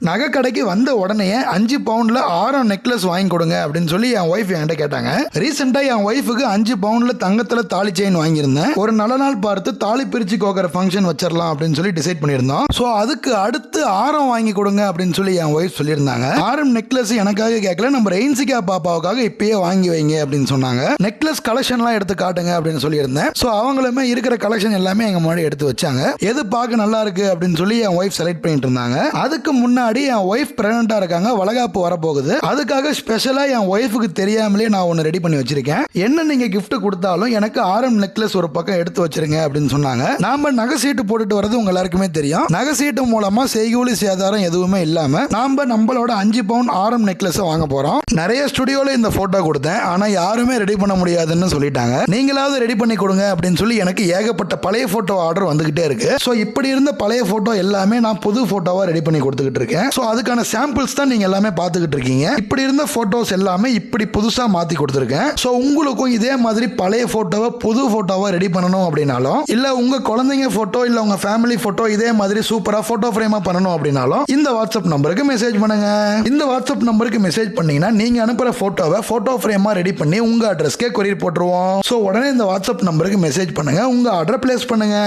நகை கடைக்கு வந்த உடனே 5 பவுண்ட்ல ஆரம் நெக்லஸ் வாங்கி கொடுங்க அப்படின்னு சொல்லி என் ஒய்ஃப் என்கிட்ட கேட்டாங்க. ரீசெண்டா என் ஒய்ஃபுக்கு 5 பவுண்ட்ல தங்கத்துல தாலி செயின் வாங்கியிருந்தேன். ஒரு நல்ல நாள் பார்த்து தாலி பிரிச்சு கோக்கிற ஃபங்க்ஷன் வச்சிடலாம் அப்படின்னு சொல்லி டிசைட் பண்ணியிருந்தோம். ஸோ அதுக்கு அடுத்து ஆரம் வாங்கி கொடுங்க அப்படின்னு சொல்லி என் ஒய்ஃப் சொல்லியிருந்தாங்க. ஆரம் நெக்லஸ் எனக்காக கேட்கல, நம்ம ரெயின்சிகா பாப்பாவுக்காக இப்பயே வாங்கி வைங்க அப்படின்னு சொன்னாங்க. நெக்லஸ் கலெக்ஷன்லாம் எடுத்து காட்டுங்க அப்படின்னு சொல்லியிருந்தேன். ஸோ அவங்களுமே இருக்கிற கலெக்ஷன் எல்லாமே எங்க முன்னாடி எடுத்து வச்சாங்க. எது பார்க்க நல்லா இருக்கு அப்படின்னு சொல்லி என் ஒய்ஃப் செலக்ட் பண்ணிட்டு இருந்தாங்க. அதுக்கு முன்னாடி என் ஒய்ஃப் பிரெக்னண்டா இருக்காங்க, வளகாப்பு வரப்போகுது. அதுக்காக ஸ்பெஷலா என் ஒய்ஃபுக்கு தெரியாமலே நான் ஒன்னு ரெடி பண்ணி வச்சிருக்கேன். என்ன நீங்க கிஃப்ட் கொடுத்தாலும் எனக்கு ஆரம் நெக்லஸ் ஒரு பக்கம் எடுத்து வச்சிருங்க அப்படின்னு சொன்னாங்க. நாம நகை சீட்டு போட்டுட்டு வரது உங்க எல்லாருக்குமே தெரியும். நகை சீட்டு மூலமா செய்கூலி சேதாரம் எதுவுமே இல்லாம நாம நம்மளோட 5 பவுண்ட் ஆரம் நெக்லஸ் வாங்க போறோம். நிறைய ஸ்டுடியோல இந்த போட்டோ கொடுத்தேன், ஆனா யாருமே ரெடி பண்ண முடியாதுன்னு சொல்லிட்டாங்க. நீங்களாவது ரெடி பண்ணி கொடுங்க அப்படின்னு சொல்லி எனக்கு ஏகப்பட்ட பழைய போட்டோ ஆர்டர் வந்துகிட்டே இருக்கு. ஸோ இப்படி இருந்த பழைய போட்டோ எல்லாமே நான் புது போட்டோவா ரெடி பண்ணி கொடுத்துக்கிட்டு இருக்கேன். ஸோ அதுக்கான சாம்பிள்ஸ் தான் நீங்க எல்லாமே பார்த்துக்கிட்டு இருக்கீங்க. இப்படி இருந்த போட்டோஸ் எல்லாமே இப்படி புதுசா மாத்தி கொடுத்துருக்கேன். ஸோ உங்களுக்கும் இதே மாதிரி பழைய போட்டோவை புது போட்டோவா ரெடி பண்ணணும் அப்படின்னாலும், இல்ல உங்க குழந்தைங்க போட்டோ இல்ல உங்க ஃபேமிலி போட்டோ இதே மாதிரி சூப்பரா போட்டோ ஃப்ரேமா பண்ணணும் அப்படின்னாலும் இந்த வாட்ஸ்அப் நம்பருக்கு மெசேஜ் பண்ணுங்க. இந்த வாட்ஸ்அப் நம்பருக்கு மெசேஜ் பண்ணீங்கன்னா நீங்க அனுப்புற போட்டோவை போட்டோ ஃப்ரேமா ரெடி பண்ணி உங்க அட்ரஸ்க்கே கொரியர் போட்டுருவோம். ஸோ உடனே இந்த வாட்ஸ்அப் நம்பருக்கு மெசேஜ் பண்ணுங்க, உங்க ஆர்டர் பிளேஸ் பண்ணுங்க.